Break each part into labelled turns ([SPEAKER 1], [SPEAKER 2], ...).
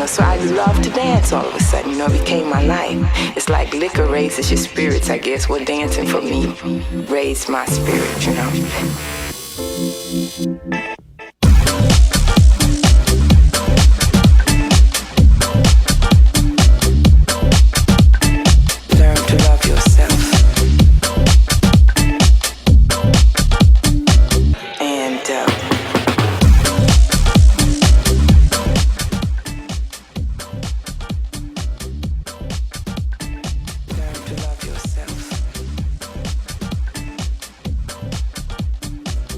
[SPEAKER 1] So I love to dance all of a sudden, it became my life. It's like liquor raises your spirits, I guess. Well, dancing for me raised my spirit, Learn to love yourself.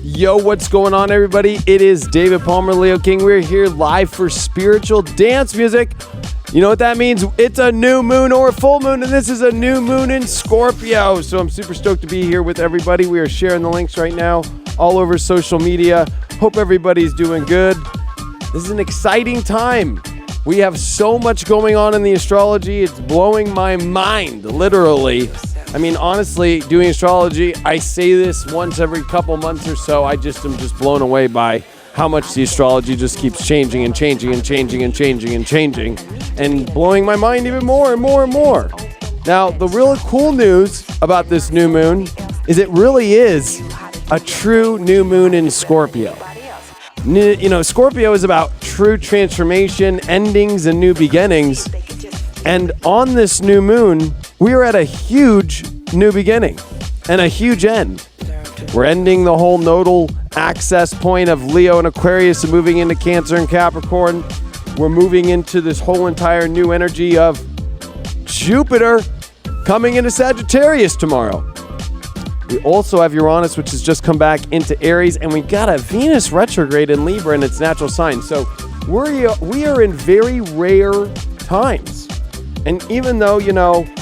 [SPEAKER 2] Yo, what's going on, everybody? It is David Palmer, Leo King. We're here live for spiritual dance music. You know what that means? It's a new moon or a full moon, and this is a new moon in Scorpio. So I'm super stoked to be here with everybody. We are sharing the links right now all over social media. Hope everybody's doing good. This is an exciting time. We have so much going on in the astrology. It's blowing my mind, literally. I mean, honestly, doing astrology, I say this once every couple months or so. I just am just blown away by how much the astrology just keeps changing and changing and changing and changing and changing and blowing my mind even more and more and more. Now, the really cool news about this new moon is it really is a true new moon in Scorpio. Scorpio is about true transformation, endings, and new beginnings. And on this new moon, we are at a huge new beginning and a huge end. We're ending the whole nodal access point of Leo and Aquarius and moving into Cancer and Capricorn. We're moving into this whole entire new energy of Jupiter coming into Sagittarius tomorrow. We also have Uranus, which has just come back into Aries, and we got a Venus retrograde in Libra in its natural sign. So we are in very rare times. And even though,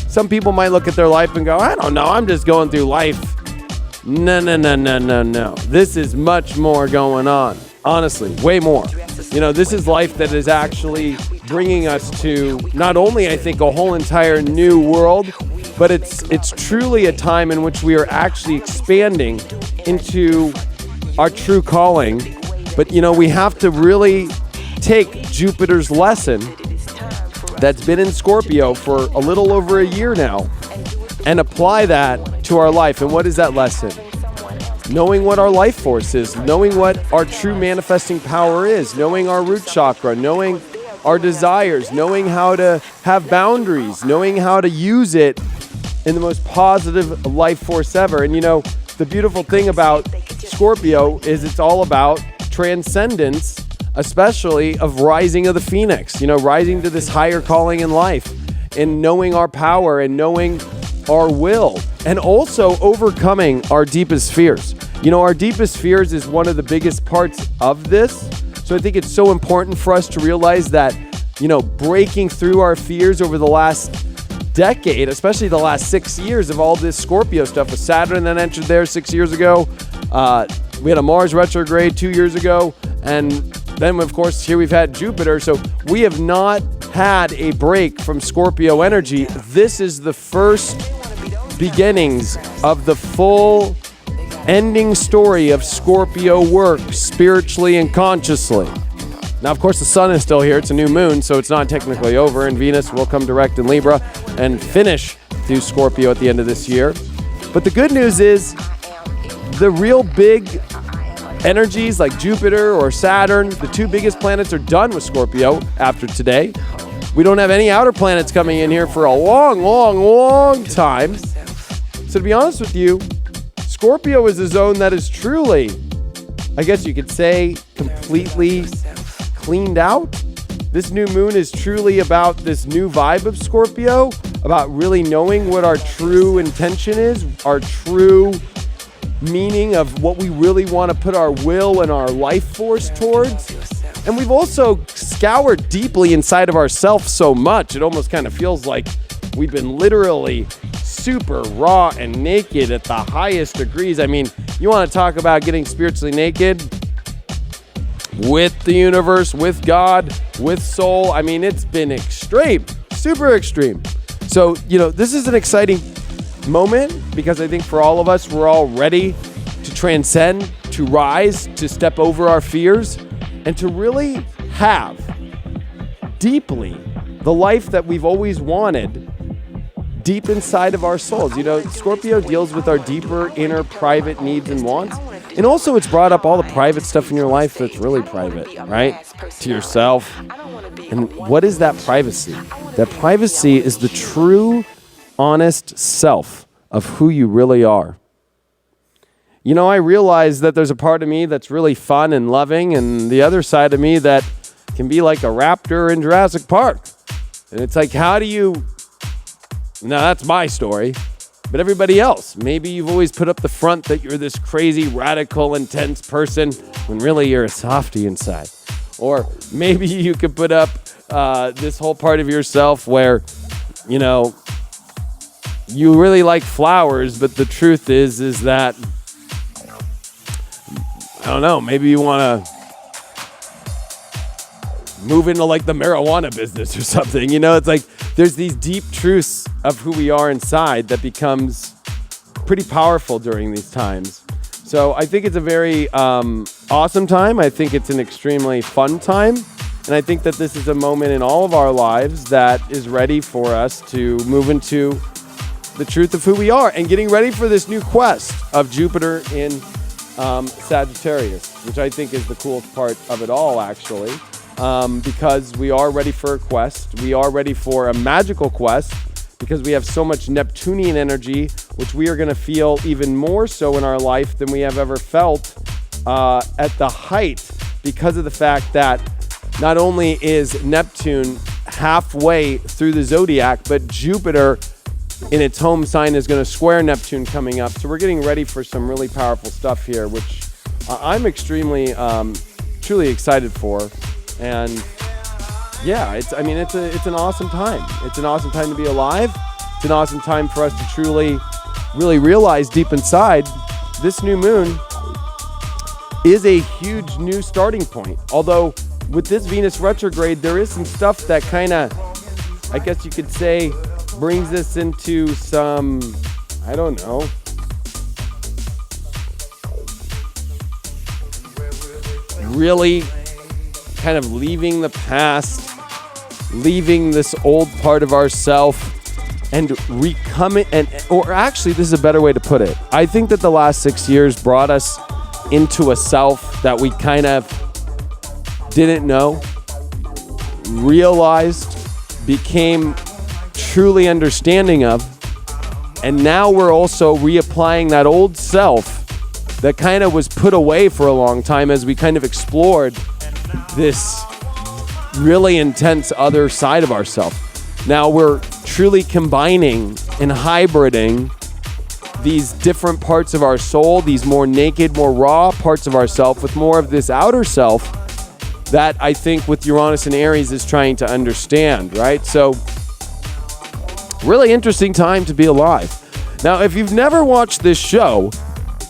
[SPEAKER 2] some people might look at their life and go, I don't know, I'm just going through life. No. This is much more going on. Honestly, way more. This is life that is actually bringing us to not only, I think, a whole entire new world, but it's truly a time in which we are actually expanding into our true calling. But, we have to really take Jupiter's lesson that's been in Scorpio for a little over a year now and apply that to our life. And what is that lesson? Knowing what our life force is, knowing what our true manifesting power is, knowing our root chakra, knowing our desires, knowing how to have boundaries, knowing how to use it in the most positive life force ever. And the beautiful thing about Scorpio is it's all about transcendence, especially of rising of the phoenix, rising to this higher calling in life and knowing our power and knowing our will and also overcoming our deepest fears. Our deepest fears is one of the biggest parts of this. So I think it's so important for us to realize that, breaking through our fears over the last decade, especially the last 6 years of all this Scorpio stuff with Saturn that entered there 6 years ago. We had a Mars retrograde 2 years ago. And then, of course, here we've had Jupiter. So we have not had a break from Scorpio energy. This is the first beginnings of the full ending story of Scorpio work spiritually and consciously. Now, of course, the sun is still here. It's a new moon, so it's not technically over. And Venus will come direct in Libra and finish through Scorpio at the end of this year. But the good news is the real big energies like Jupiter or Saturn, the two biggest planets, are done with Scorpio after today. We don't have any outer planets coming in here for a long time. So to be honest with you, Scorpio is a zone that is truly, I guess you could say, completely cleaned out. This new moon is truly about this new vibe of Scorpio, about really knowing what our true intention is, our true meaning of what we really want to put our will and our life force towards. And we've also scoured deeply inside of ourselves so much, it almost kind of feels like we've been literally super raw and naked at the highest degrees. I mean, you want to talk about getting spiritually naked with the universe, with God, with soul. I mean, it's been extreme, super extreme. So, this is an exciting moment because I think for all of us, we're all ready to transcend, to rise, to step over our fears, and to really have deeply the life that we've always wanted deep inside of our souls. You know, Scorpio deals with our deeper inner private needs and wants. And also it's brought up all the private stuff in your life that's really private, right? To yourself. And what is that privacy? That privacy is the true, honest self of who you really are. You know, I realize that there's a part of me that's really fun and loving, and the other side of me that can be like a raptor in Jurassic Park. And it's like, how do you... Now, that's my story. But everybody else, maybe you've always put up the front that you're this crazy, radical, intense person when really you're a softie inside. Or maybe you could put up this whole part of yourself where, you know, you really like flowers, but the truth is that, I don't know, maybe you want to move into like the marijuana business or something. You know, it's like there's these deep truths of who we are inside that becomes pretty powerful during these times. So I think it's a very awesome time. I think it's an extremely fun time. And I think that this is a moment in all of our lives that is ready for us to move into the truth of who we are and getting ready for this new quest of Jupiter in Sagittarius, which I think is the coolest part of it all, actually. Because we are ready for a quest. We are ready for a magical quest because we have so much Neptunian energy, which we are going to feel even more so in our life than we have ever felt at the height, because of the fact that not only is Neptune halfway through the zodiac, but Jupiter in its home sign is going to square Neptune coming up. So we're getting ready for some really powerful stuff here, which I'm extremely, truly excited for. And yeah, it's an awesome time. It's an awesome time to be alive. It's an awesome time for us to truly, really realize deep inside this new moon is a huge new starting point. Although with this Venus retrograde, there is some stuff that kind of, I guess you could say, brings us into some, I don't know, really kind of leaving the past, leaving this old part of ourself and recoming, or actually this is a better way to put it. I think that the last 6 years brought us into a self that we kind of didn't know, realized, became truly understanding of, and now we're also reapplying that old self that kind of was put away for a long time as we kind of explored this really intense other side of ourselves. Now we're truly combining and hybriding these different parts of our soul, these more naked, more raw parts of ourself with more of this outer self that I think with Uranus and Aries is trying to understand, right? So really interesting time to be alive. Now, if you've never watched this show,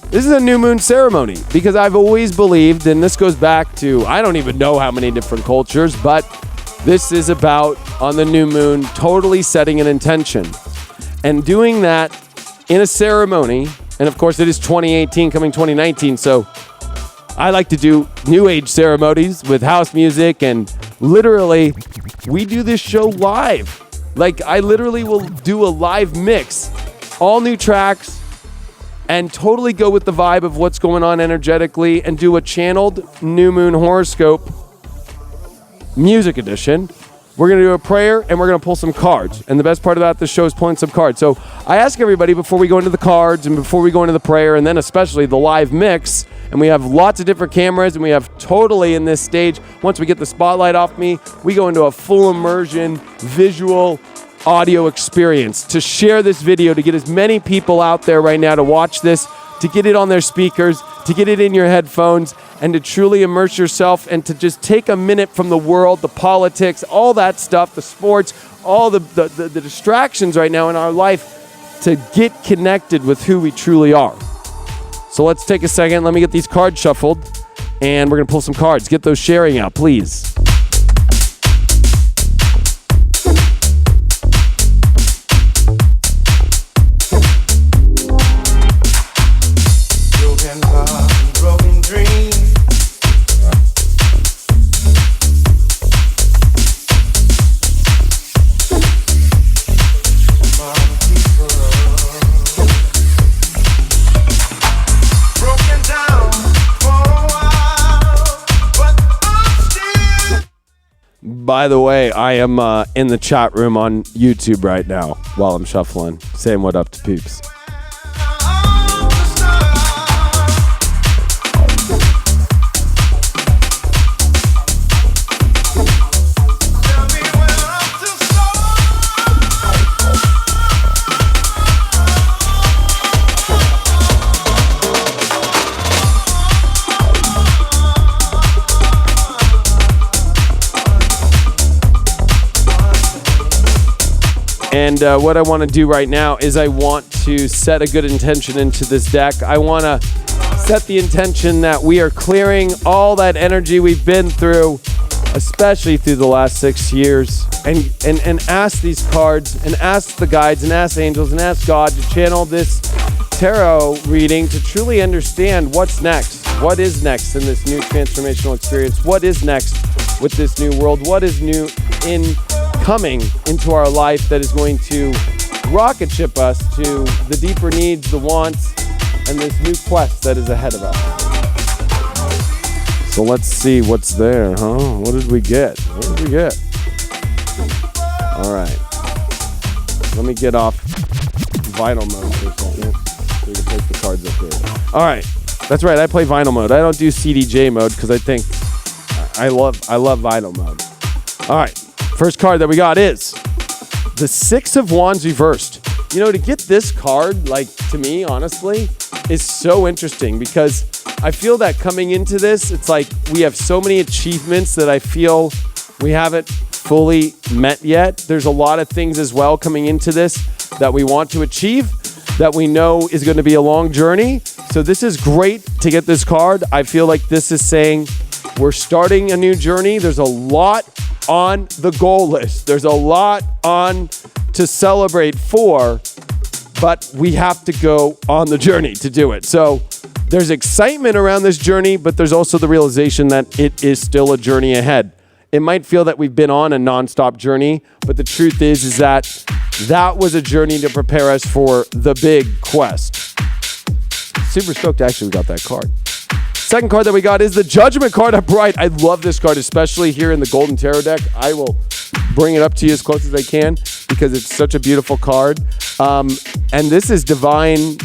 [SPEAKER 2] this is a new moon ceremony because I've always believed, and this goes back to, I don't even know how many different cultures, but this is about, on the new moon, totally setting an intention and doing that in a ceremony. And of course, it is 2018 coming 2019, so I like to do new age ceremonies with house music, and literally, we do this show live. Like, I literally will do a live mix, all new tracks, and totally go with the vibe of what's going on energetically and do a channeled new moon horoscope music edition. We're going to do a prayer and we're going to pull some cards. And the best part about this show is pulling some cards. So I ask everybody before we go into the cards and before we go into the prayer and then especially the live mix, and we have lots of different cameras and we have totally in this stage, once we get the spotlight off me, we go into a full immersion visual audio experience to share this video, to get as many people out there right now to watch this, to get it on their speakers, to get it in your headphones, and to truly immerse yourself and to just take a minute from the world, the politics, all that stuff, the sports, all the distractions right now in our life, to get connected with who we truly are. So let's take a second. Let me get these cards shuffled, and we're going to pull some cards. Get those sharing out, please. By the way, I am in the chat room on YouTube right now while I'm shuffling, saying what up to peeps. And what I want to do right now is I want to set a good intention into this deck. I want to set the intention that we are clearing all that energy we've been through, especially through the last 6 years, and ask these cards, and ask the guides, and ask angels, and ask God to channel this tarot reading to truly understand what's next. What is next in this new transformational experience? What is next with this new world? What is new coming into our life that is going to rocket ship us to the deeper needs, the wants, and this new quest that is ahead of us. So let's see what's there, huh? What did we get? All right. Let me get off vinyl mode for a second so we can place the cards up here. All right. That's right. I play vinyl mode. I don't do CDJ mode because I think I love vinyl mode. All right. First card that we got is the Six of Wands reversed. You know, to get this card, like, to me, honestly, is so interesting because I feel that coming into this, it's like we have so many achievements that I feel we haven't fully met yet. There's a lot of things as well coming into this that we want to achieve that we know is going to be a long journey. So this is great to get this card. I feel like this is saying we're starting a new journey. There's a lot on the goal list. There's a lot on to celebrate for, but we have to go on the journey to do it. So there's excitement around this journey, but there's also the realization that it is still a journey ahead. It might feel that we've been on a nonstop journey, but the truth is that was a journey to prepare us for the big quest. Super stoked actually we got that card. Second card that we got is the Judgment card upright. I love this card, especially here in the Golden Tarot deck. I will bring it up to you as close as I can because it's such a beautiful card. And this is divine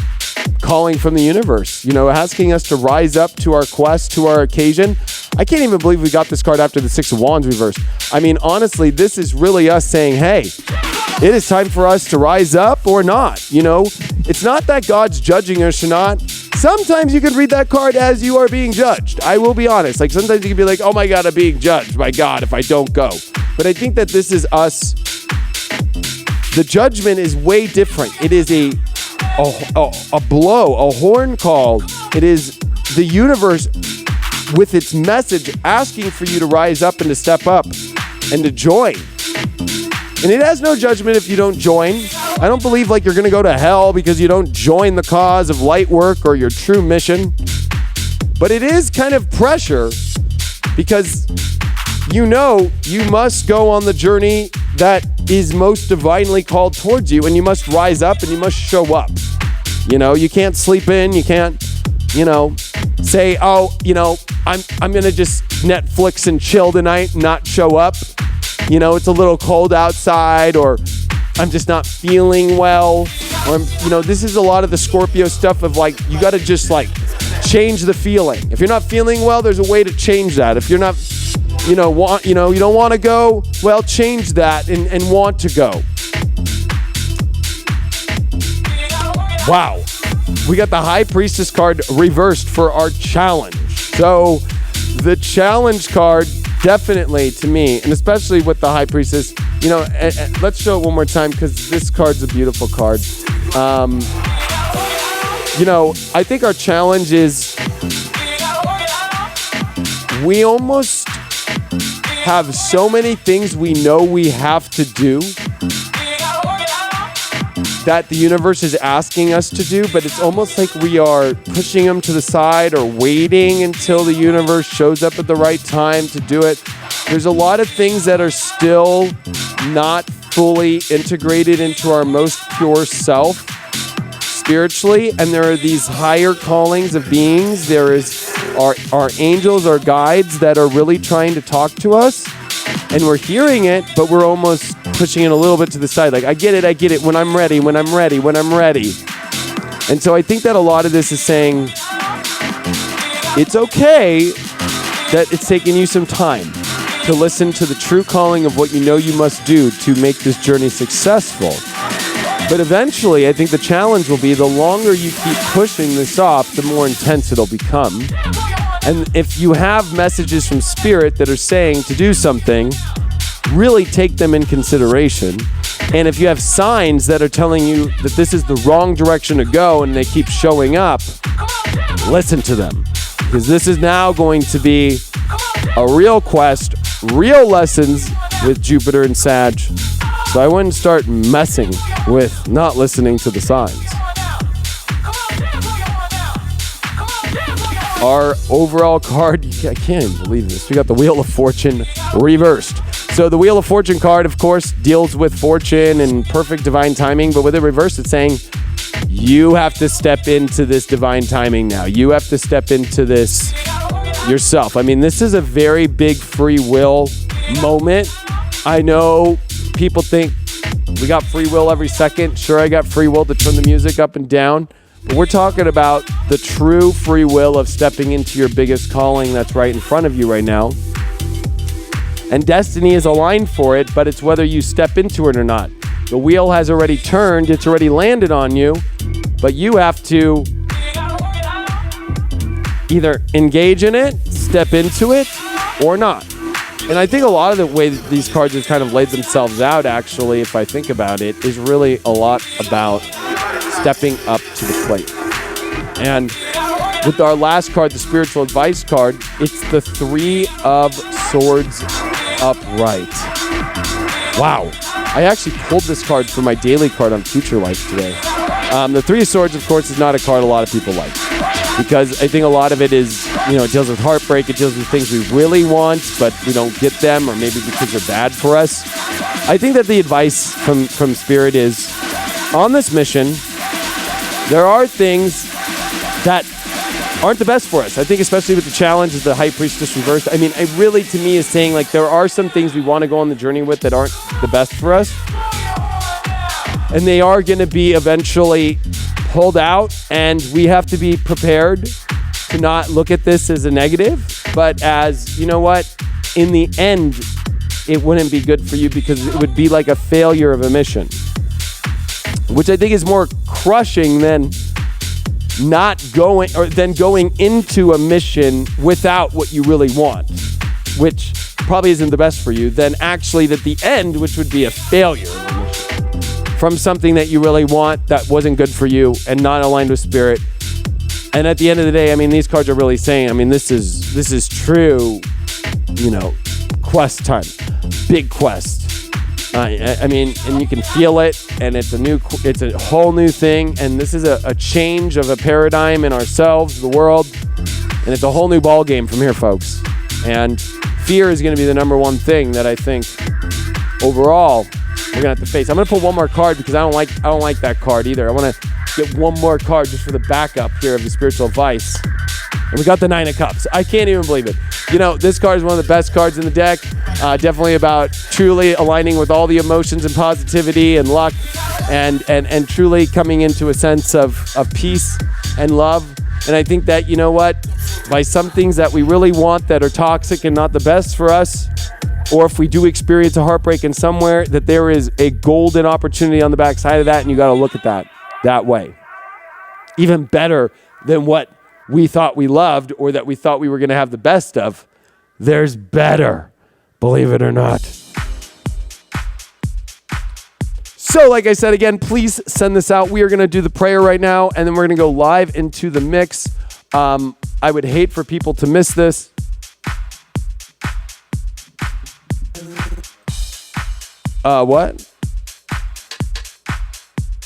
[SPEAKER 2] calling from the universe, you know, asking us to rise up to our quest, to our occasion. I can't even believe we got this card after the Six of Wands reversed. I mean, honestly, this is really us saying, hey, it is time for us to rise up or not. You know, it's not that God's judging us or not. Sometimes you could read that card as you are being judged. I will be honest. Like sometimes you can be like, oh my God, I'm being judged by God if I don't go. But I think that this is us. The judgment is way different. It is a blow, a horn call. It is the universe with its message asking for you to rise up and to step up and to join. And it has no judgment if you don't join. I don't believe like you're going to go to hell because you don't join the cause of light work or your true mission. But it is kind of pressure because you know you must go on the journey that is most divinely called towards you, and you must rise up and you must show up. You know, you can't sleep in, you can't, you know, say, oh, you know, I'm going to just Netflix and chill tonight and not show up. You know, it's a little cold outside, or I'm just not feeling well, or you know, this is a lot of the Scorpio stuff of like, you got to just like change the feeling. If you're not feeling well, there's a way to change that. If you're not, you don't want to go, well, change that and want to go. Wow. We got the High Priestess card reversed for our challenge. So the challenge card, definitely to me, and especially with the High Priestess, you know, let's show it one more time because this card's a beautiful card. You know, I think our challenge is we almost have so many things we know we have to do that the universe is asking us to do, but it's almost like we are pushing them to the side or waiting until the universe shows up at the right time to do it. There's a lot of things that are still not fully integrated into our most pure self spiritually, and there are these higher callings of beings. There is our angels, our guides that are really trying to talk to us, And we're hearing it, but we're almost pushing it a little bit to the side. Like, I get it, when I'm ready. And so I think that a lot of this is saying it's okay that it's taking you some time to listen to the true calling of what you know you must do to make this journey successful. But eventually, I think the challenge will be the longer you keep pushing this off, the more intense it'll become. And if you have messages from Spirit that are saying to do something, really take them in consideration. And if you have signs that are telling you that this is the wrong direction to go and they keep showing up, listen to them. Because this is now going to be a real quest, real lessons with Jupiter and Sag. So I wouldn't start messing with not listening to the signs. Our overall card, I can't even believe this. We got the Wheel of Fortune reversed. So the Wheel of Fortune card, of course, deals with fortune and perfect divine timing. But with it reversed, it's saying you have to step into this divine timing now. You have to step into this yourself. I mean, this is a very big free will moment. I know people think we got free will every second. Sure, I got free will to turn the music up and down. But we're talking about the true free will of stepping into your biggest calling that's right in front of you right now. And destiny is aligned for it, but it's whether you step into it or not. The wheel has already turned. It's already landed on you. But you have to either engage in it, step into it, or not. And I think a lot of the way that these cards have kind of laid themselves out, actually, if I think about it, is really a lot about stepping up to the plate. And with our last card, the spiritual advice card, it's the Three of Swords upright. Wow. I actually pulled this card for my daily card on Future Life today. The Three of Swords, of course, is not a card a lot of people like. Because I think a lot of it is, it deals with heartbreak. It deals with things we really want, but we don't get them, or maybe because they're bad for us. I think that the advice from Spirit is, on this mission, there are things that aren't the best for us. I think especially with the challenge of the High Priestess reversed. I mean, it really, to me, is saying, like, there are some things we want to go on the journey with that aren't the best for us. And they are going to be eventually pulled out, and we have to be prepared to not look at this as a negative, but as, you know what, in the end, it wouldn't be good for you because it would be like a failure of a mission, which I think is more crushing than not going, or than going into a mission without what you really want, which probably isn't the best for you, than actually at the end, which would be a failure of a mission from something that you really want that wasn't good for you and not aligned with Spirit. And at the end of the day, I mean, these cards are really saying, I mean, this is true, quest time, big quest. I mean, and you can feel it, and it's a whole new thing, and this is a change of a paradigm in ourselves, the world, and it's a whole new ball game from here, folks. And fear is going to be the number one thing that I think overall we're gonna have to face. I'm gonna pull one more card because I don't like that card either. I want to get one more card just for the backup here of the spiritual advice. And we got the Nine of Cups. I can't even believe it. This card is one of the best cards in the deck. Definitely about truly aligning with all the emotions and positivity and luck, and truly coming into a sense of peace and love. And I think that, by some things that we really want that are toxic and not the best for us, or if we do experience a heartbreak in somewhere, that there is a golden opportunity on the backside of that, and you got to look at that way. Even better than what we thought we loved or that we thought we were going to have the best of. There's better, believe it or not. So, like I said, again, please send this out. We are going to do the prayer right now, and then we're going to go live into the mix. I would hate for people to miss this. What?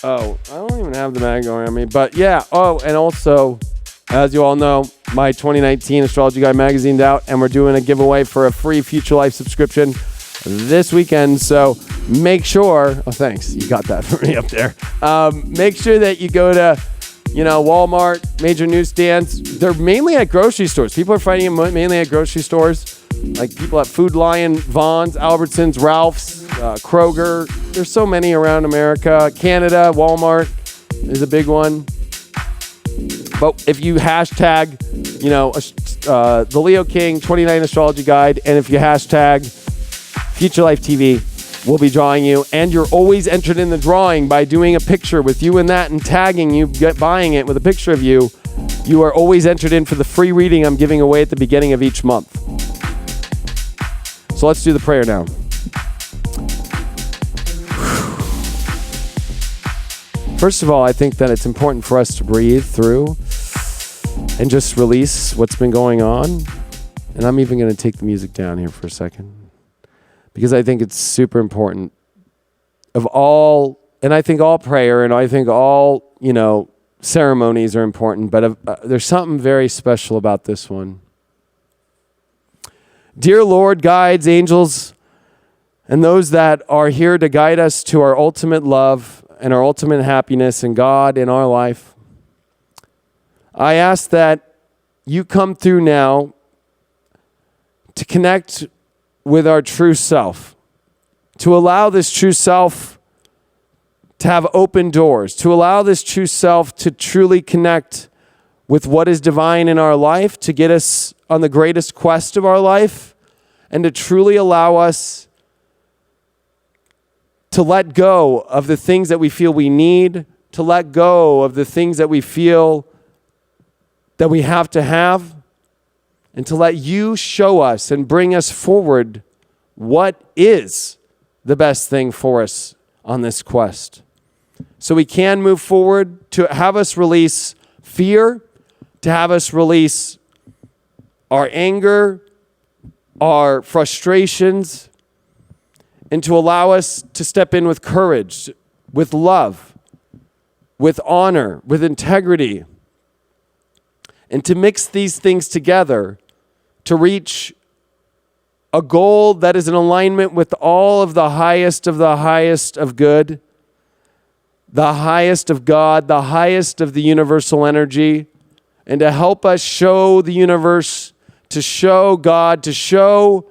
[SPEAKER 2] Oh, I don't even have the mag going on me, but yeah. Oh, and also, as you all know, my 2019 Astrology Guide magazine's out, and we're doing a giveaway for a free Future Life subscription this weekend. So make sure, oh, thanks. You got that for me up there. Make sure that you go to, Walmart, major newsstands. They're mainly at grocery stores. People are finding them mainly at grocery stores. like people at Food Lion, Vaughn's, Albertsons, Ralph's, Kroger. There's so many around America. Canada, Walmart is a big one. But if you hashtag, the Leo King 29 Astrology Guide, and if you hashtag Future Life TV, we'll be drawing you. And you're always entered in the drawing by doing a picture with you in that and tagging you, buying it with a picture of you. You are always entered in for the free reading I'm giving away at the beginning of each month. So let's do the prayer now. First of all, I think that it's important for us to breathe through and just release what's been going on. And I'm even going to take the music down here for a second, because I think it's super important of all, and I think all prayer and I think all, ceremonies are important, but there's something very special about this one. Dear Lord, guides, angels, and those that are here to guide us to our ultimate love and our ultimate happiness in God in our life, I ask that you come through now to connect with our true self, to allow this true self to have open doors, to allow this true self to truly connect with what is divine in our life, to get us on the greatest quest of our life, and to truly allow us to let go of the things that we feel we need, to let go of the things that we feel that we have to have, and to let you show us and bring us forward what is the best thing for us on this quest. So we can move forward, to have us release fear, to have us release our anger, our frustrations, and to allow us to step in with courage, with love, with honor, with integrity, and to mix these things together to reach a goal that is in alignment with all of the highest of good, the highest of God, the highest of the universal energy, and to help us show the universe, to show God, to show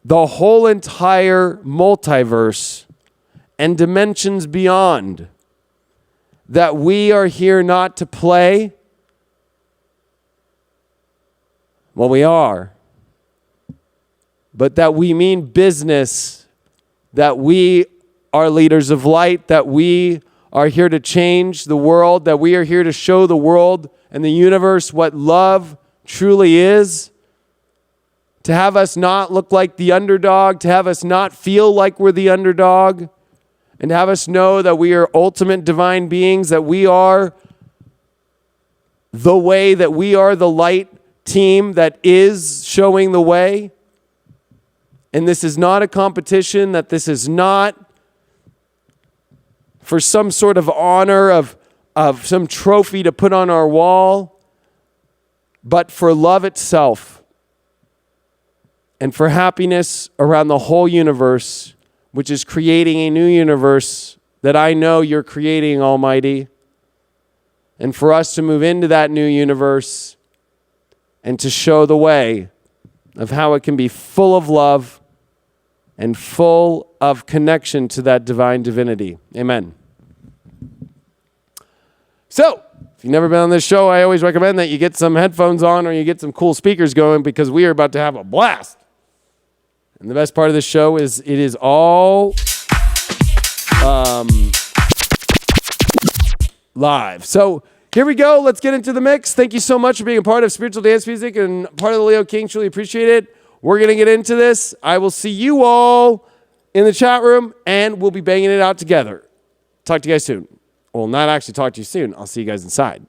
[SPEAKER 2] the whole entire multiverse and dimensions beyond, that we are here not to play. Well, we are. But that we mean business, that we are leaders of light, that we are here to change the world, that we are here to show the world and the universe what love truly is. To have us not look like the underdog, to have us not feel like we're the underdog, and to have us know that we are ultimate divine beings, that we are the way, that we are the light team that is showing the way. And this is not a competition, that this is not for some sort of honor of some trophy to put on our wall, but for love itself and for happiness around the whole universe, which is creating a new universe that I know you're creating, Almighty. And for us to move into that new universe and to show the way of how it can be full of love and full of connection to that divine divinity. Amen. So, if you've never been on this show, I always recommend that you get some headphones on or you get some cool speakers going, because we are about to have a blast. And the best part of this show is it is all live. So here we go. Let's get into the mix. Thank you so much for being a part of Spiritual Dance Music and part of the Leo King. Truly appreciate it. We're going to get into this. I will see you all in the chat room, and we'll be banging it out together. Talk to you guys soon. Well, not actually talk to you soon. I'll see you guys inside.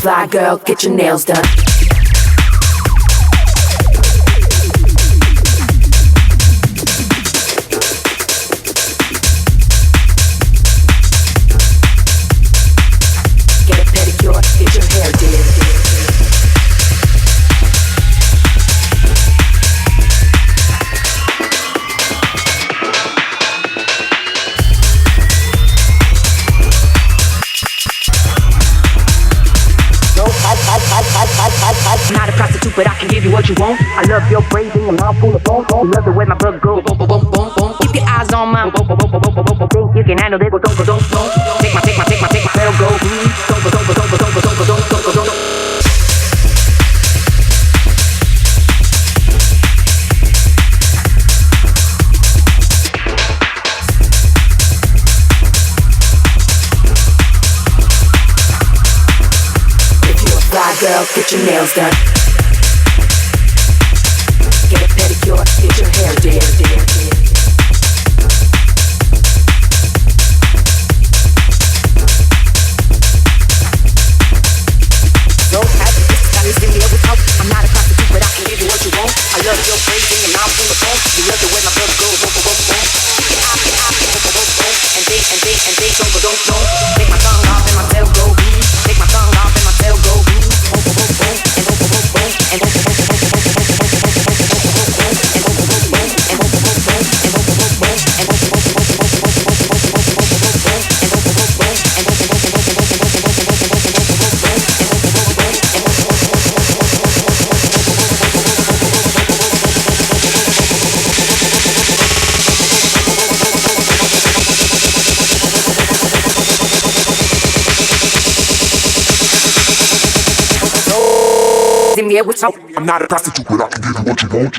[SPEAKER 3] fly girl, get your nails done. Get a pedicure, get your hair did.
[SPEAKER 4] I'm not a prostitute, but I can give you what you want. I love your phrasing, a mouth full of phone. You love the way my blood goes. Boom, boom, boom, boom, boom. Keep your eyes on my boom, boom, boom, boom, boom, boom, boom. Think you can handle this? Don't, don't, don't, don't. Take my pedal, go. Don't, don't, don't, don't, don't, don't, don't, don't, don't.
[SPEAKER 3] Fly girl, get your nails done. Get a pedicure, get your hair did.
[SPEAKER 4] I'm not a prostitute, but I can give you what you want. I love your phrasing, your mouth full of phone. You love the way my blood goes. Boom, boom, boom, boom. And they, don't. Take my tongue off and my tail go. Take my tongue off and my tail go. Boom, boom, boom, boom. And boom, boom, boom, boom. And boom, boom, boom, boom.
[SPEAKER 5] I'm not a prostitute, but I can give you what you want.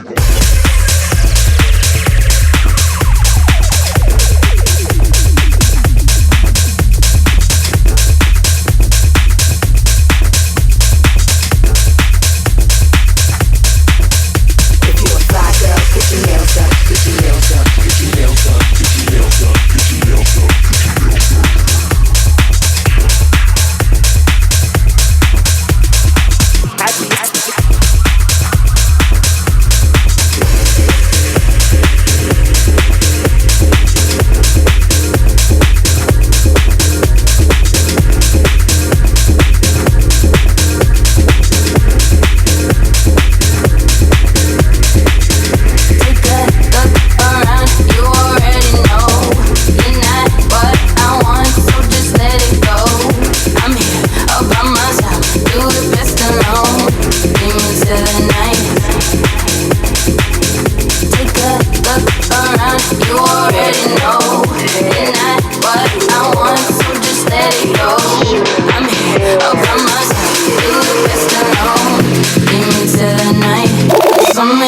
[SPEAKER 3] If you're a fly girl, get your nails done. Get your nails done. Get your nails done. Get your nails done. Get your nails done. Get your nails done.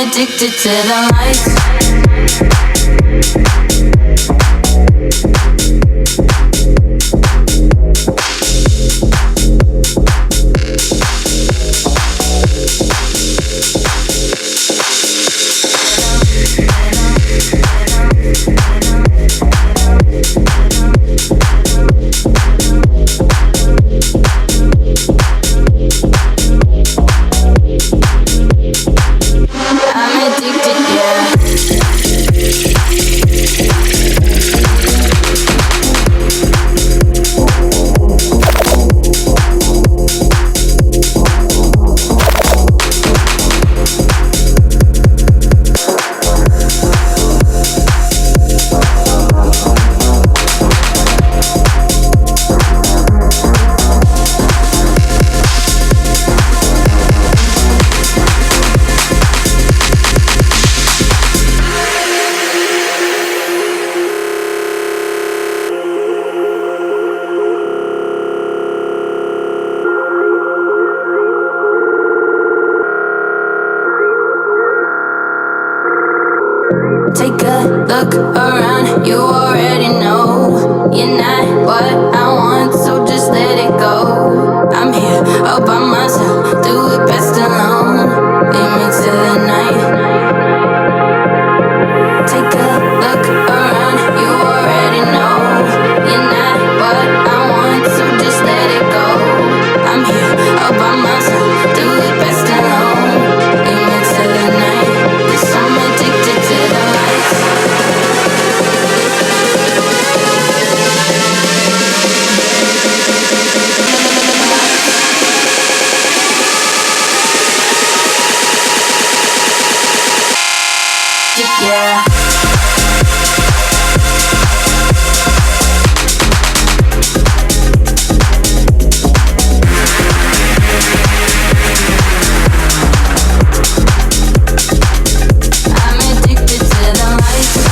[SPEAKER 6] Addicted to the lights. I'm addicted, yeah. Take a look around, you already know you're not what I want, so just let it go. I'm here all by myself, do it best alone. Leave me till the night. Take a look around, you already know you're not what I want, so just let it go. I'm here all Yeah. I'm addicted to the lights.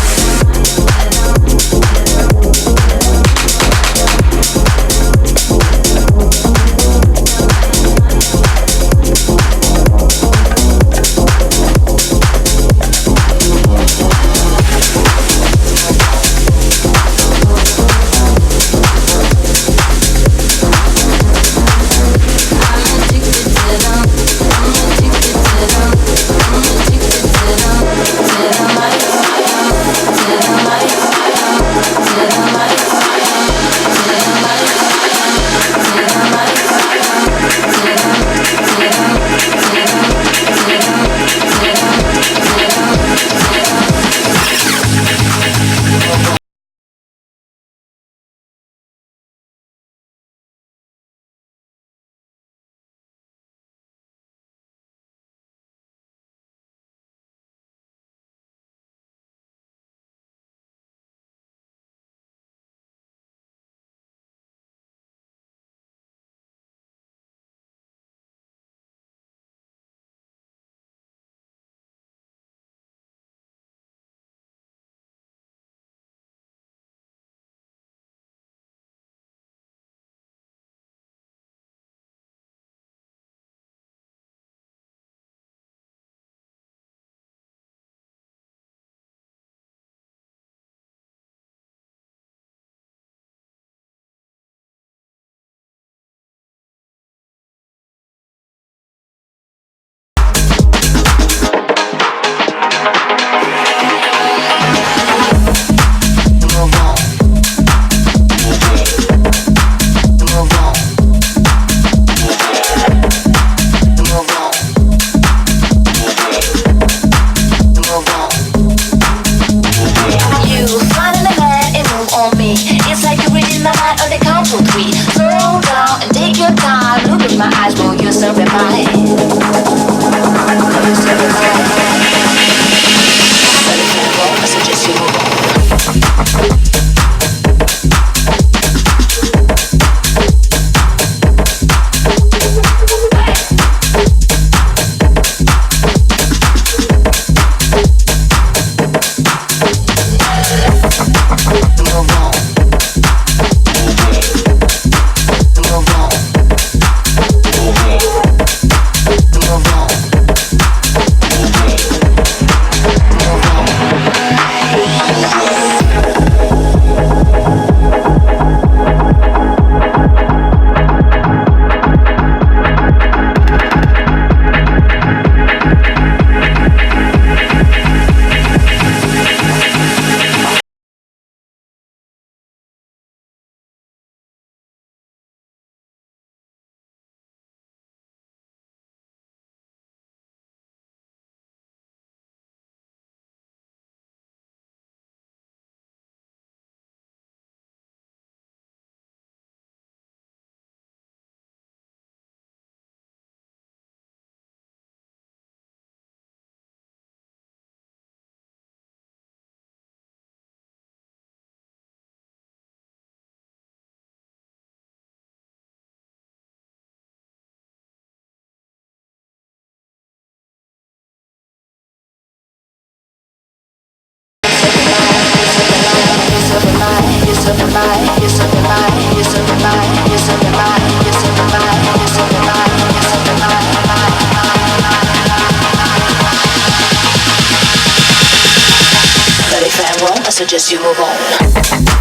[SPEAKER 3] I suggest you move on.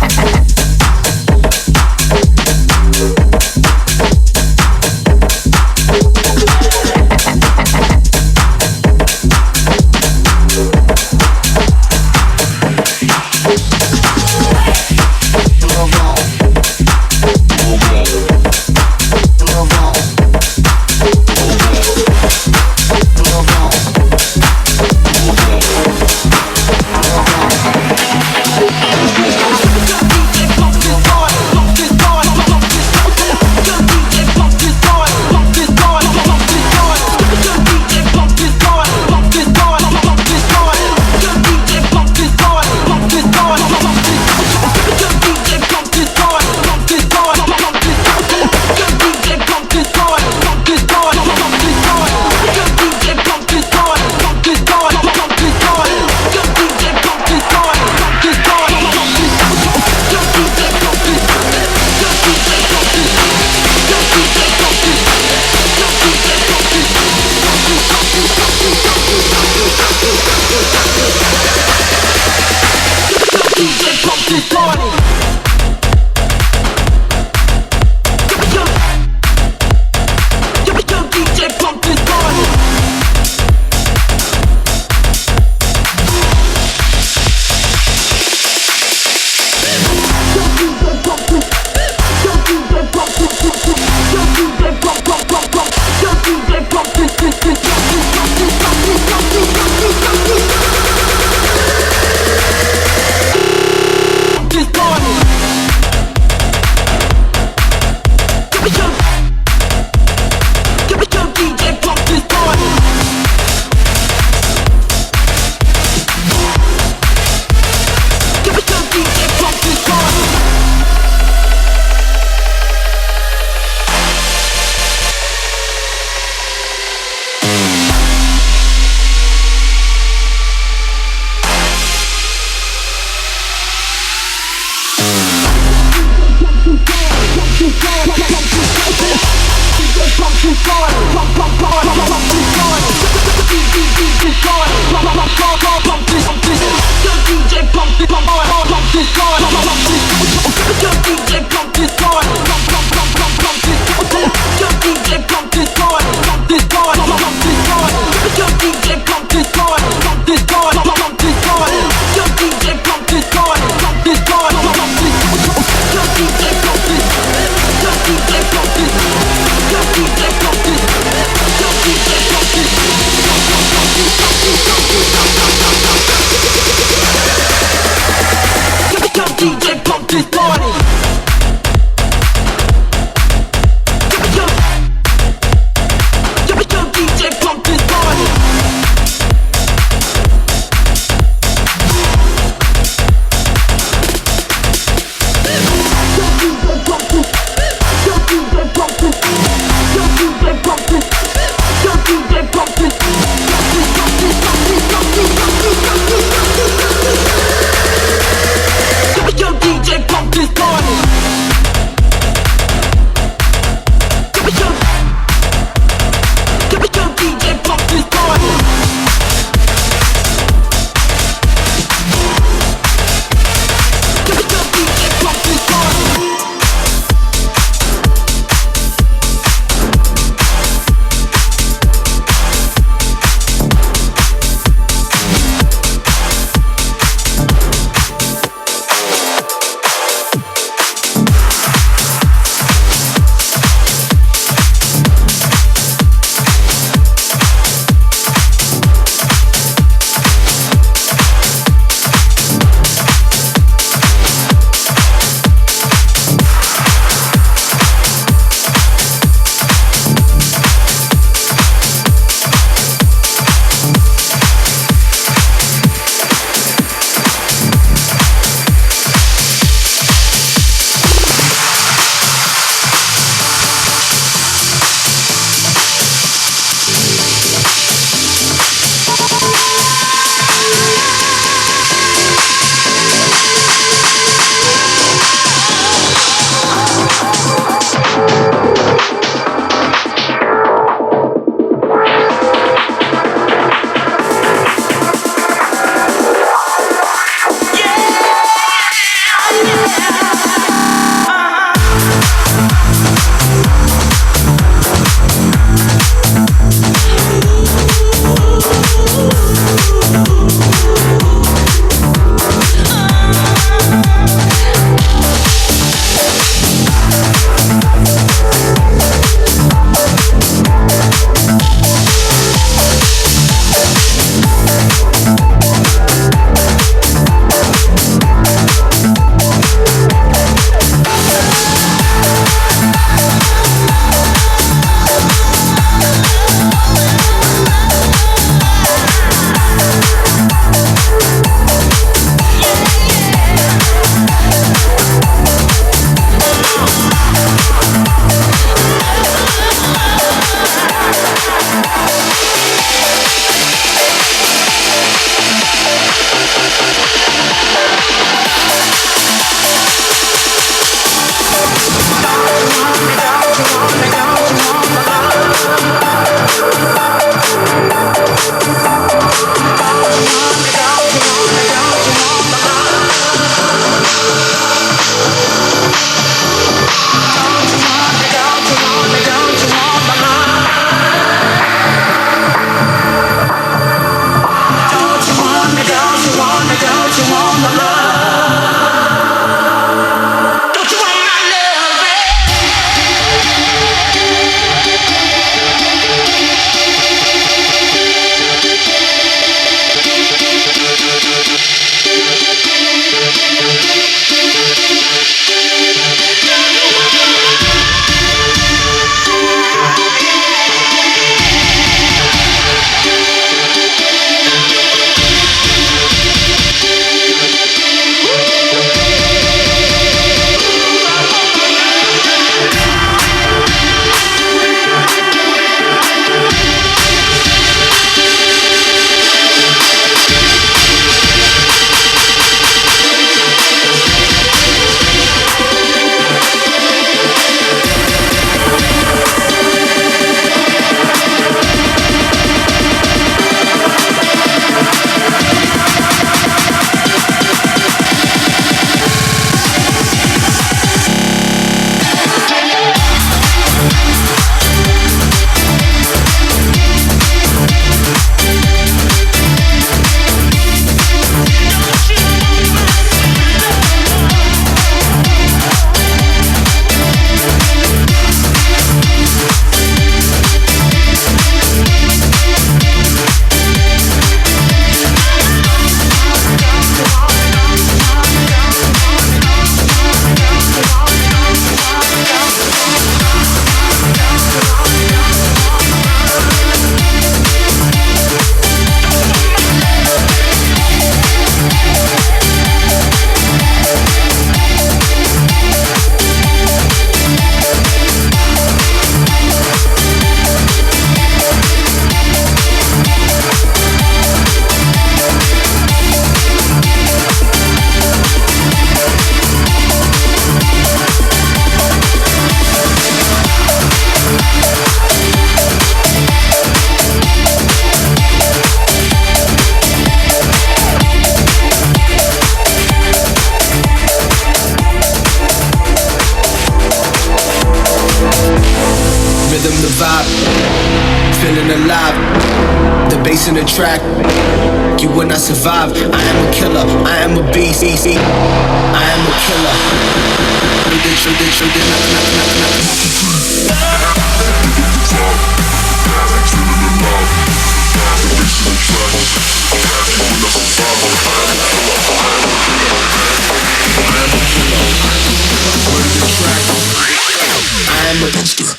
[SPEAKER 7] alive. The bass in the track, you will not survive. I am a killer, I am a beast. I am a killer. I am a gangster.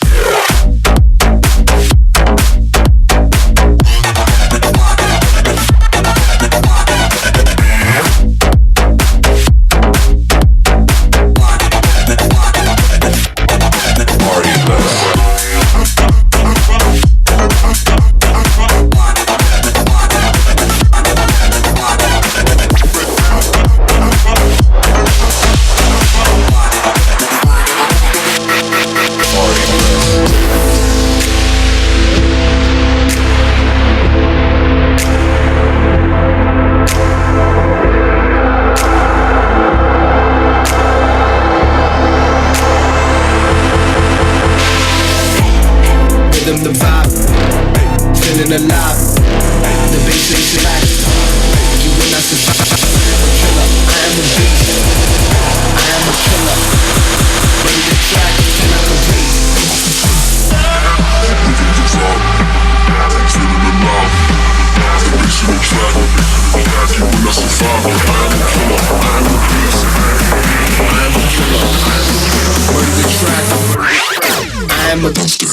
[SPEAKER 7] The vibe, feeling alive. The bass is black. You will not survive. I am a killer. I am a beast. I am a killer. Bring the track, can I complete? Living the vibe, feeling alive. The bass in the track. You will not survive. I am a killer. I am a beast. I am a killer. Bring the track. I am a gangster.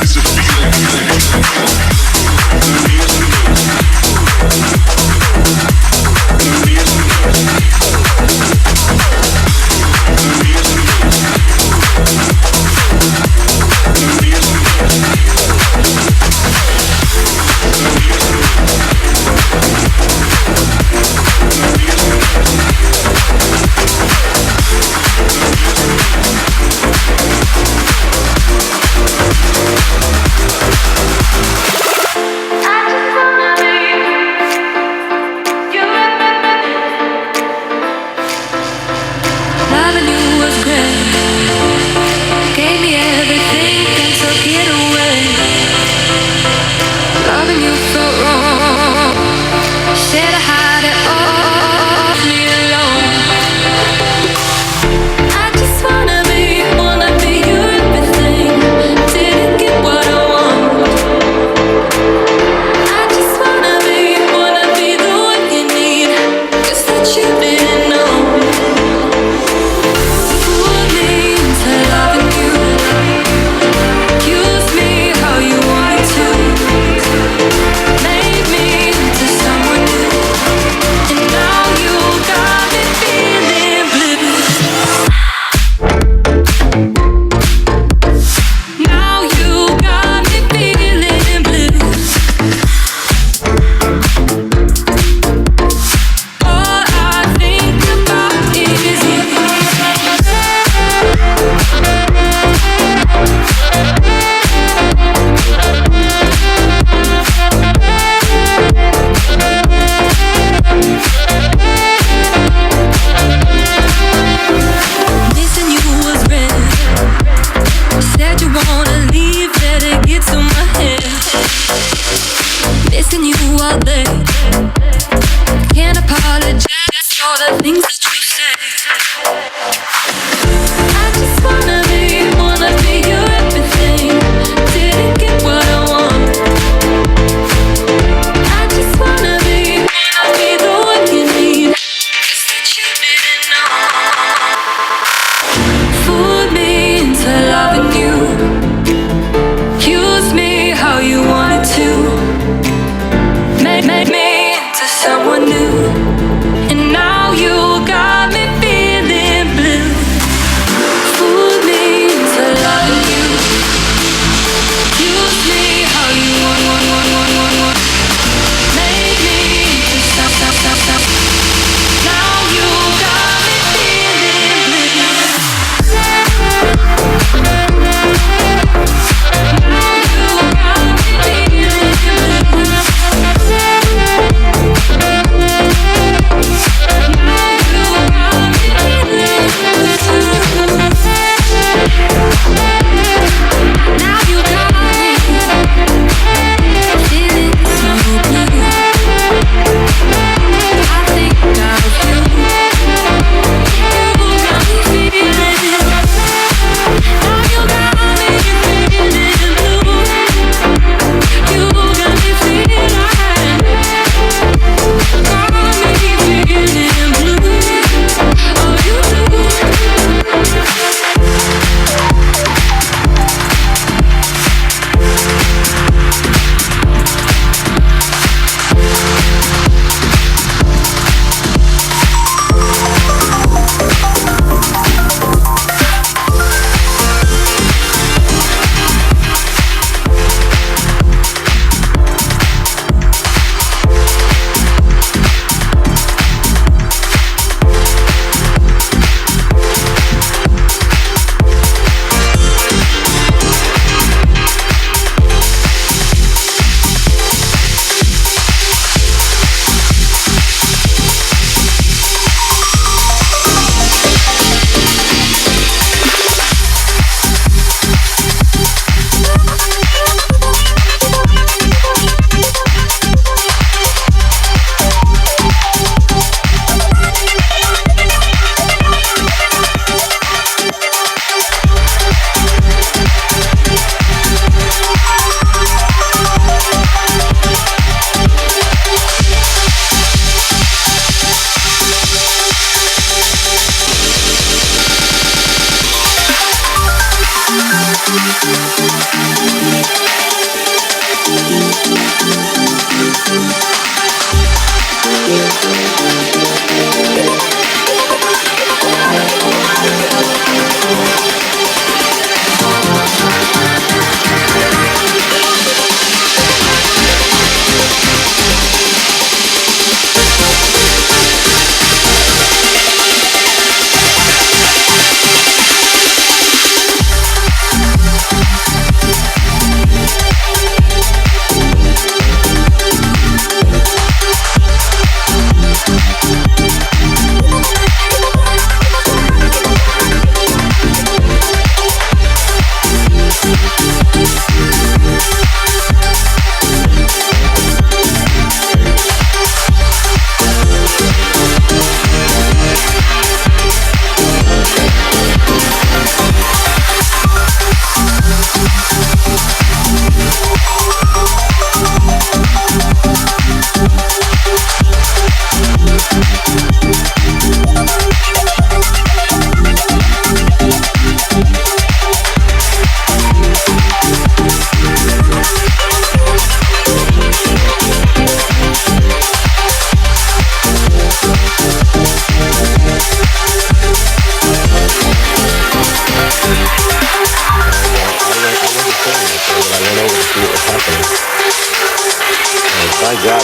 [SPEAKER 7] It's a feeling.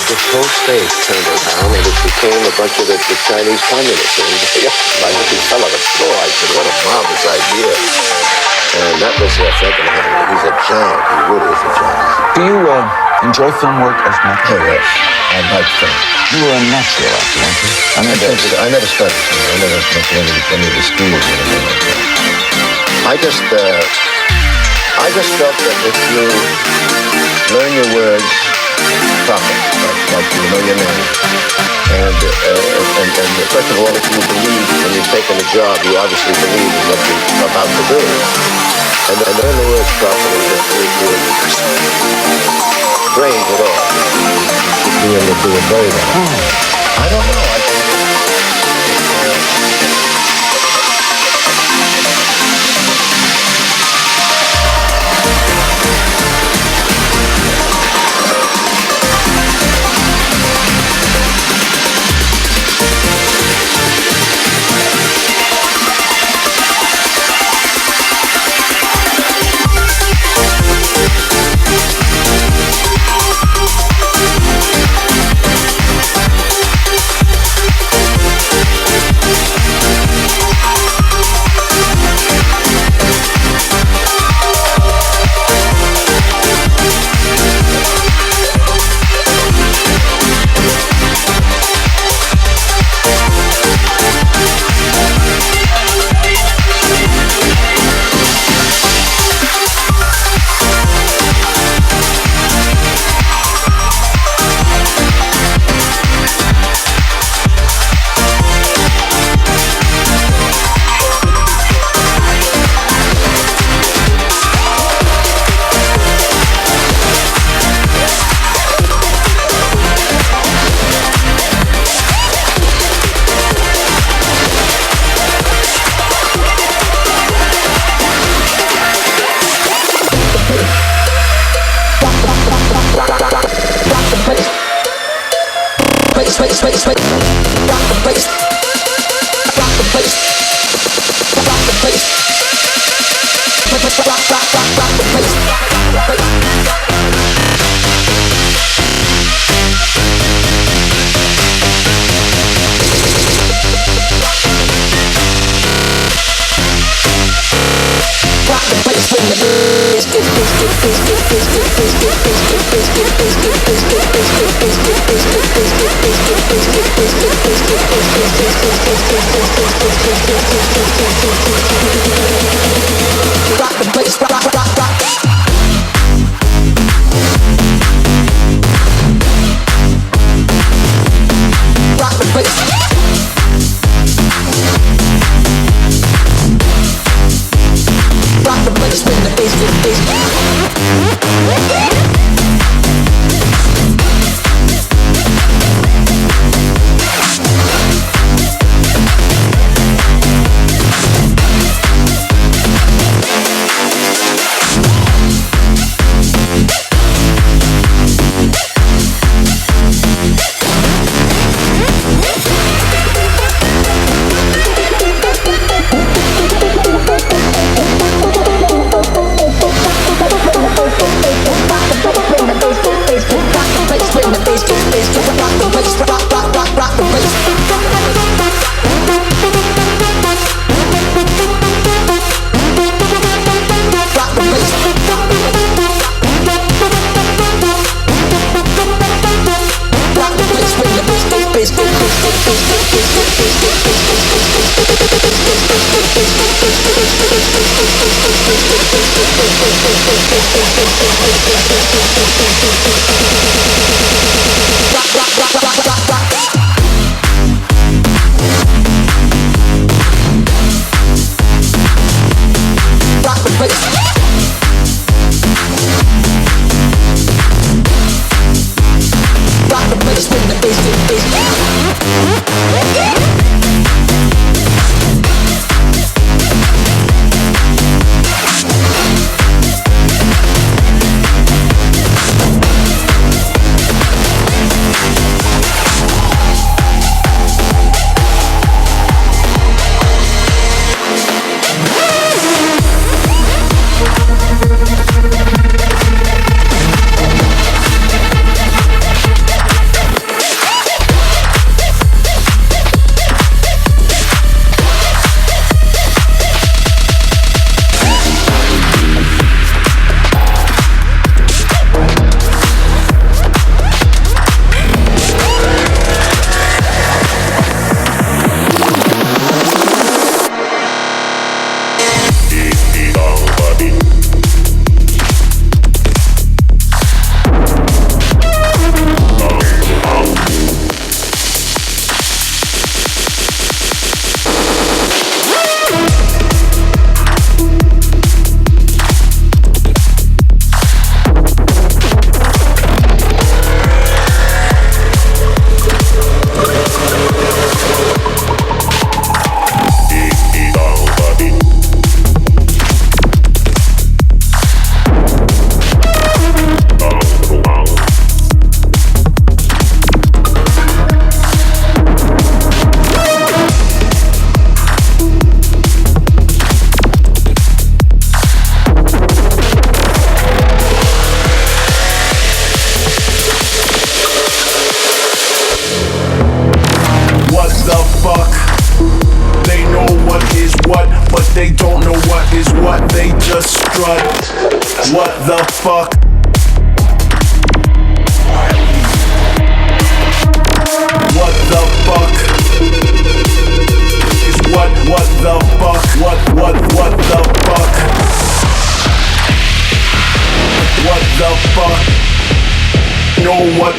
[SPEAKER 8] the whole state turned around and it became a bunch of the Chinese communists. And he fell on the floor. I said, what a marvelous idea. And that was second hand. He's a giant. He really is a giant.
[SPEAKER 9] Do you enjoy film work as much?
[SPEAKER 8] Oh, yes. I like film.
[SPEAKER 9] You were a natural actor, weren't you?
[SPEAKER 8] I never studied. I never went to any of the schools or anything like that. I just felt that if you learn your words properly, like you know your name, and first of all, if you believe when you're taking a job, you obviously believe in what you're about to do, and learn the words properly, your brains at all, you should be able to do it very well. I don't know.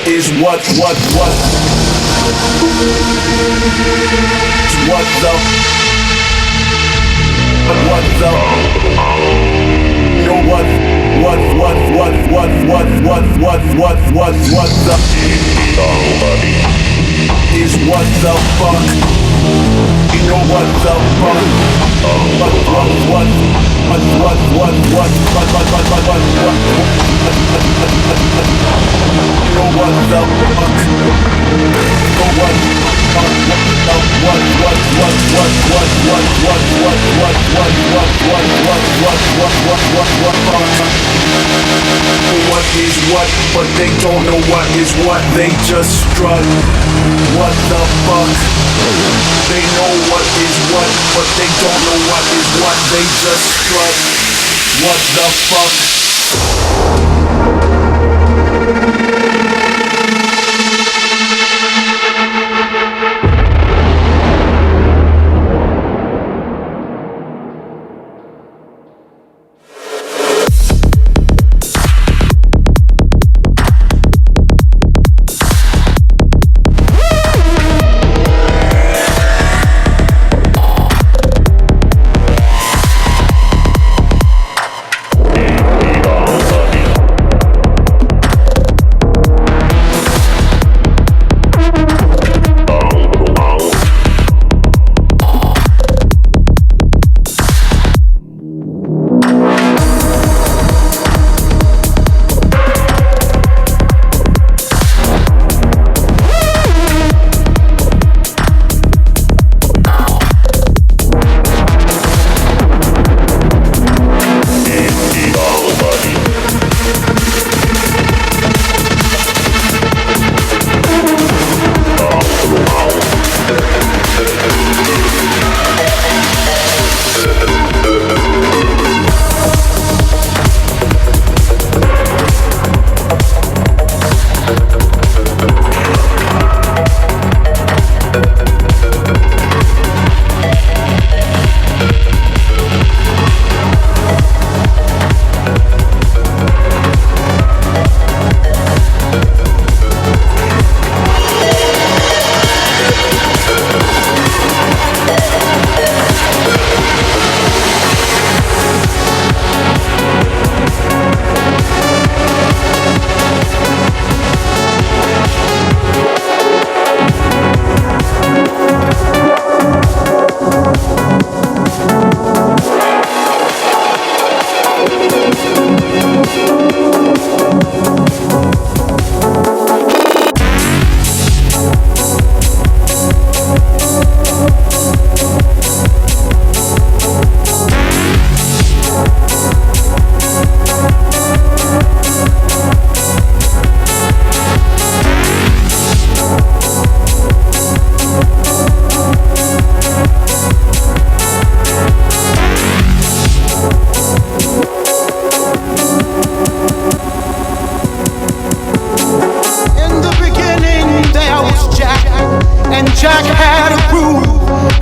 [SPEAKER 7] is what the you know what the is what the fuck, you know what the fuck, what you know what the fuck, what is what, but they don't know what is what, they just strut. What the fuck? They know what is what, but they don't know what is what, they just strut. What the fuck?
[SPEAKER 10] Jack had a groove,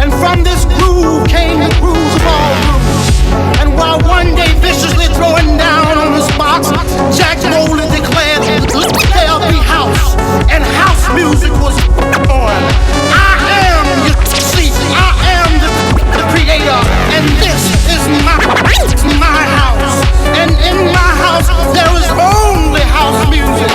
[SPEAKER 10] and from this groove came the grooves of all grooves. And while one day viciously throwing down on his box, Jack boldly declared, there'll be house, and house music was born. I am the creator, and this is my house. And in my house there is only house music.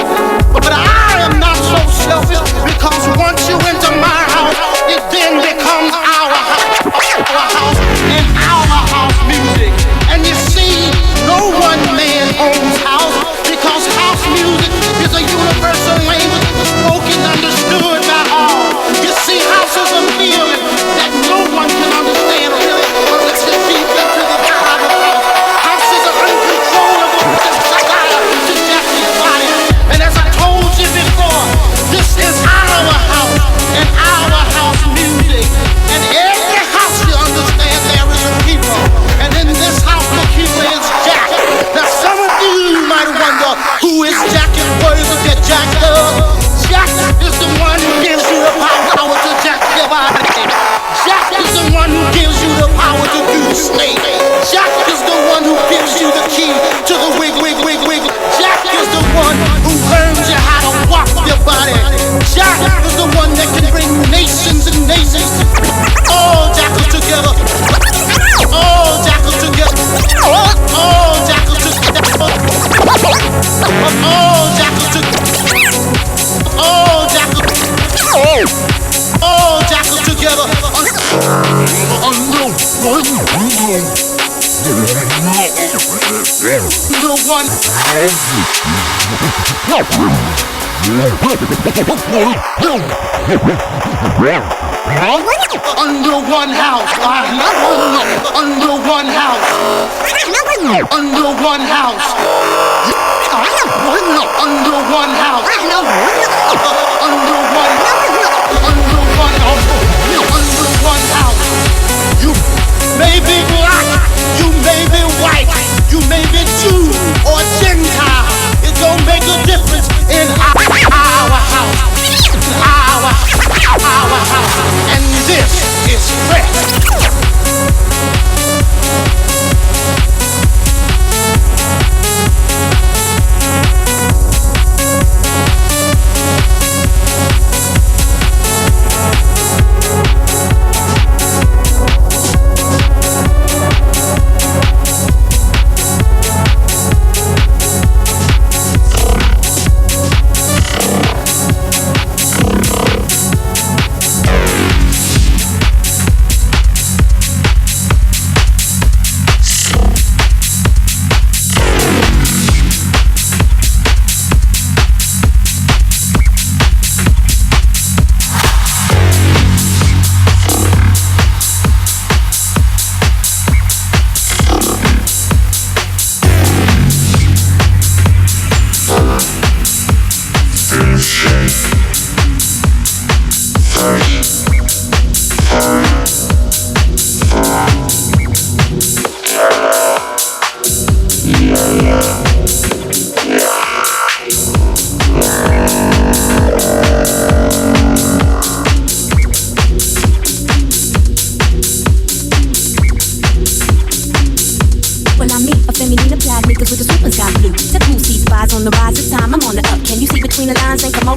[SPEAKER 10] But I am not so selfish, because once you enter my house, it then becomes our house and our house music. And you see, no one man owns house, because house music is a universal language spoken, understood by all. You see, house is a feeling that no one can understand really unless you deep into the vibe of house. House is an uncontrollable desire to just desire. And as I told you before, this is our house and our house music. And every house, you understand, there is a keeper. And in this house, the keeper is Jack. Now some of you might wonder, who is Jack and what is it that Jack does? Jack is the one who gives you the power to jack your body. Jack is the one who gives you the power to do the snake. Jack is the one who gives you the key to the wig. Jack is the one who learns you how to walk your body. Jack is the one that can bring nations and nations, all jackals together, all jackals together, all jackals together, all jackals together, all jackals together under one. Under one house. Under one house. Under one house. Under one house. Under one house. You may be black, you may be white, you may be Jew or Gentile. It don't make a difference in our house. Our house. And this is fresh.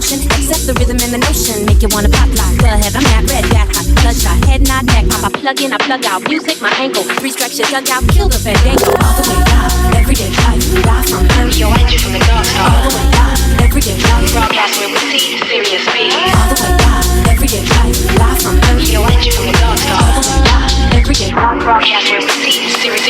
[SPEAKER 6] Accept the rhythm and the notion, make you wanna pop like the head. I'm that red, that hot, bloodshot, head nod, neck pop. I plug in, I plug out, music, my ankle, 3 strikes, your dug out, kill the fandango. All the way down, everyday life, live from earth. Yo, energy from the dark side. All the way down, everyday life, broadcast where we see serious speed. All the way down, everyday life, live from earth. Yo, energy from the dark side. All the way down, everyday life, broadcast where we see serious.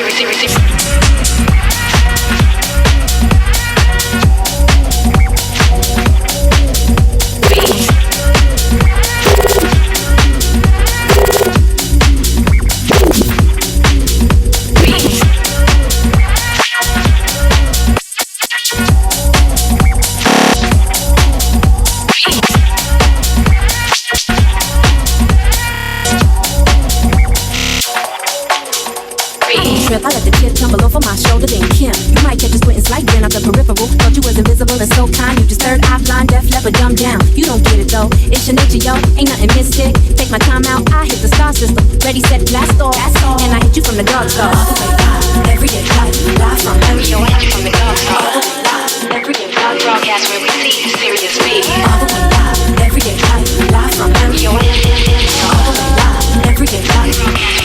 [SPEAKER 11] I let the kid tumble over my shoulder, then Kim. You might catch a squinting slight grin off the peripheral. Thought you was invisible and so kind. You just third eye blind, deaf, leopard, dumb down. You don't get it though, it's your nature, yo. Ain't nothing mystic. Take my time out, I hit the star system. Ready, set, blast off. And I hit you from the dark star. All the way live, everyday life, live from every yo, energy from the dark star. All the way live, everyday life, broadcast where we see serious speed. All the way live, everyday life, live from every yo, energy. All the way live, everyday life, broadcast.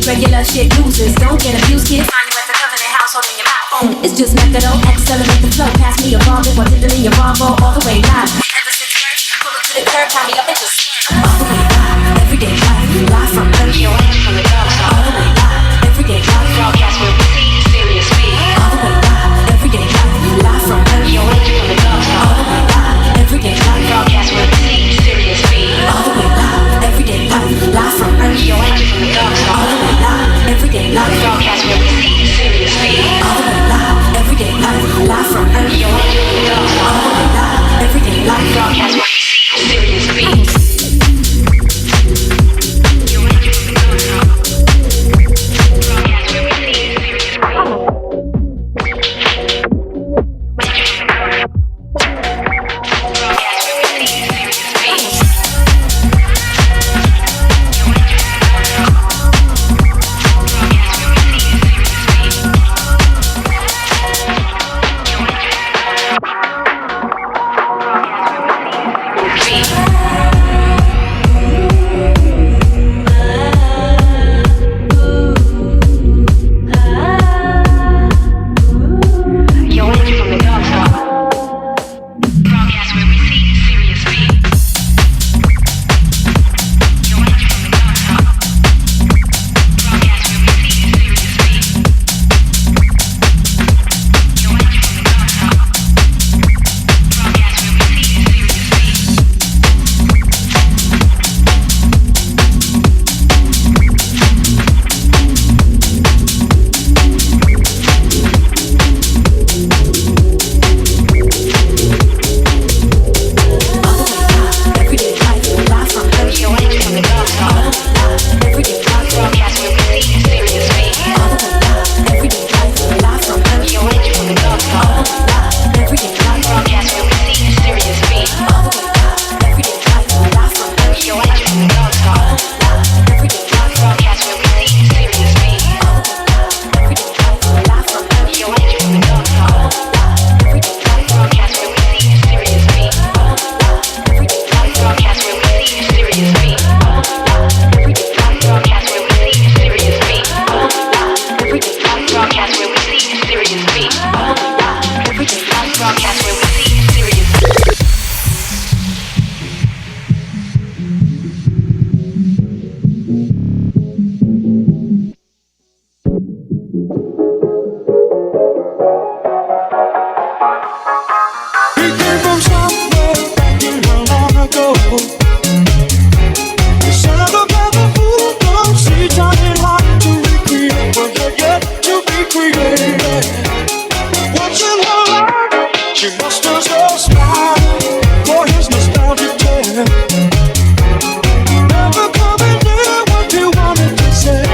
[SPEAKER 6] Regular shit losers, don't get abused, kids. Find you at the covenant house holding your mouth on. It's just method, accelerate the flow. Pass me a ball, while tickling your Volvo all the way live. Ever since first, pull up to the curb, tie me up and just all the way live. Everyday life, live from earth. Your energy from the dark side. All the way live. Everyday life, broadcast where we see serious speed. All the way live. Everyday life, live from earth. Your energy from the dark side. All the way live. Everyday life, broadcast where we see serious speed. All the way live. Everyday life, live from earth. Your energy from the dark side. All the way live. Everyday life, broadcast where we see serious speed. All the way live. Everyday life, live from earth. Your energy
[SPEAKER 10] She musters her smile for his nostalgic tale. Never coming near what you wanted to say.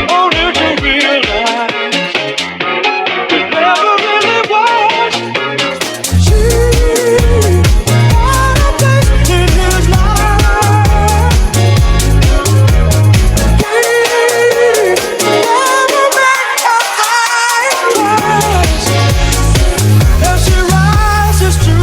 [SPEAKER 10] Only to realize it never really was. She had a place in his life. He never met her eyes. As she rises to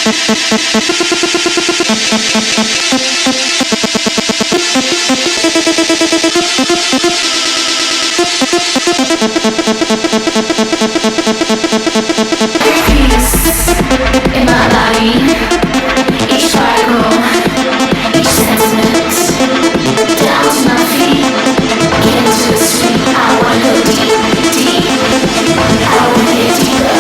[SPEAKER 6] In my body, each particle, each sentiment, down to my feet, get into the street. I wanna go deep, deep. I wanna get deeper.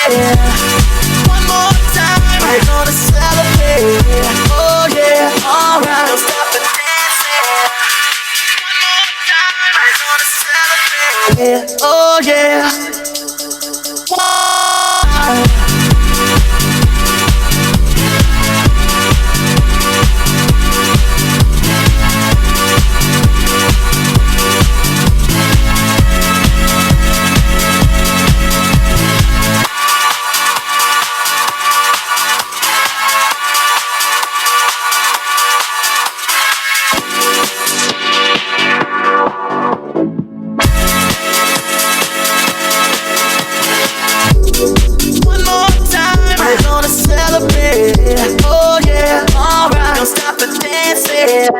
[SPEAKER 3] One more time, we're gonna celebrate. Oh yeah, alright. Don't stop the dancing. One more time, we're gonna celebrate. Oh yeah. Oh yeah, alright. Don't stop the dancing.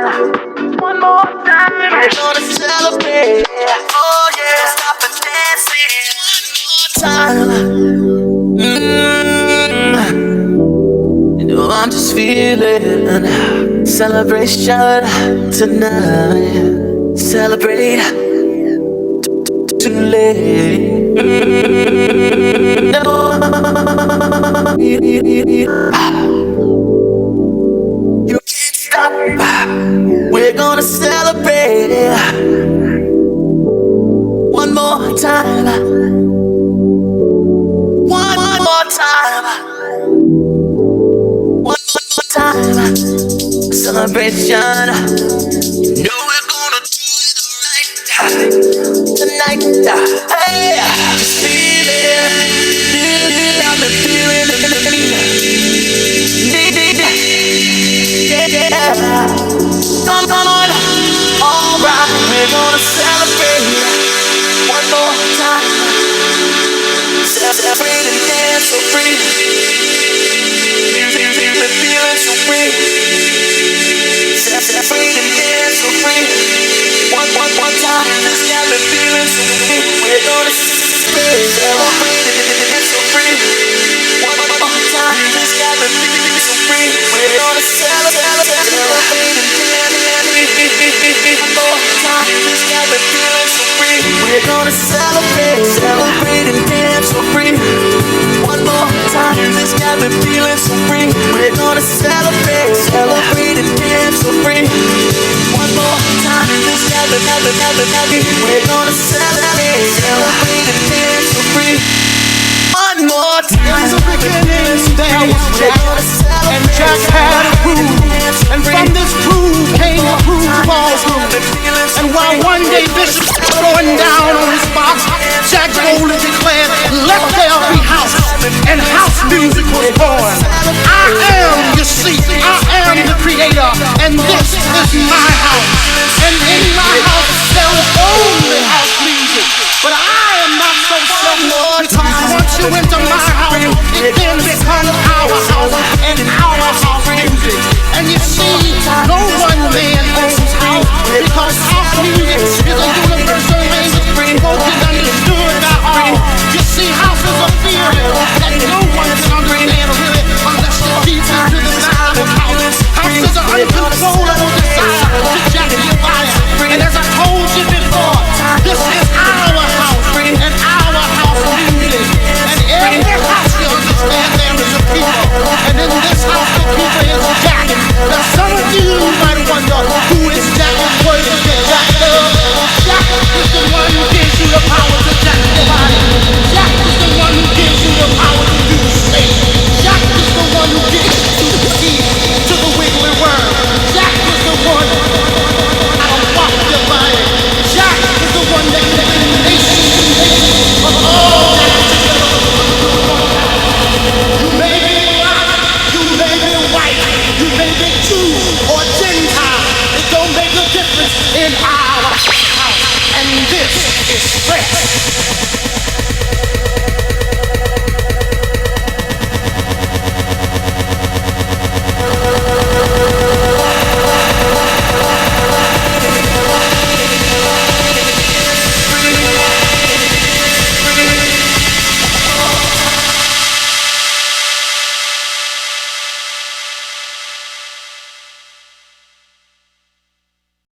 [SPEAKER 3] One more time, we're gonna celebrate. Oh yeah, don't stop the dancing. One more time. You know I'm just feeling celebration tonight. Celebrate too late. No. You can't stop. We're gonna celebrate one more time. One more time. One more time. Celebration. You know we're gonna do it right tonight. Hey, just feel it. I've been feeling it. Yeah. Come on. Alright, we're gonna celebrate one more time. Celebrate and dance so free. The feeling so free. Celebrate and dance so free. One time. This got me feeling so free. We're gonna celebrate and dance so free. One more time. This got me feeling so free. We're gonna celebrate and dance. One more time. This got me feeling so free. We're gonna celebrate and dance so free. One more time. This got me feeling so free. We're gonna celebrate and dance so free. One more time. This got me. We're gonna celebrate and dance so free. One more time.
[SPEAKER 10] In the beginning, there was Jack, and Jack had a groove, and from this groove came a groove ballroom. And while one day Bishop's throwing down on his box, Jack boldly declared, "Let there be house," and house music was born. I am, you see, I am the creator, and this is my house. And in my house there is only house music. But I am not so sure, because once you enter my house, it then becomes our house and our house music. And you see, no one man owns house, because house music is a universal language spoken and understood by all. You see, house is a feeling that no one can understand really unless you're deep into the mind of house. House is an uncontrollable desire to jack your body. And as I told you before, this is our house and our house music. And every house you understand there is a people. And in this house the people is Jack. Now some of you might wonder who is Jack and what is Jack does. Jack is the one who gives you the power to jack your body. Jack is the one who gives you the power to do the state. Jack is the one who gives you the key to the wiggly worm. Jack is the one that'll rock your body. Jack is the one that can make the nation of all nations. You may be black, you may be white, you may be Jew or Gentile. It don't make a difference in our house. And this is fresh.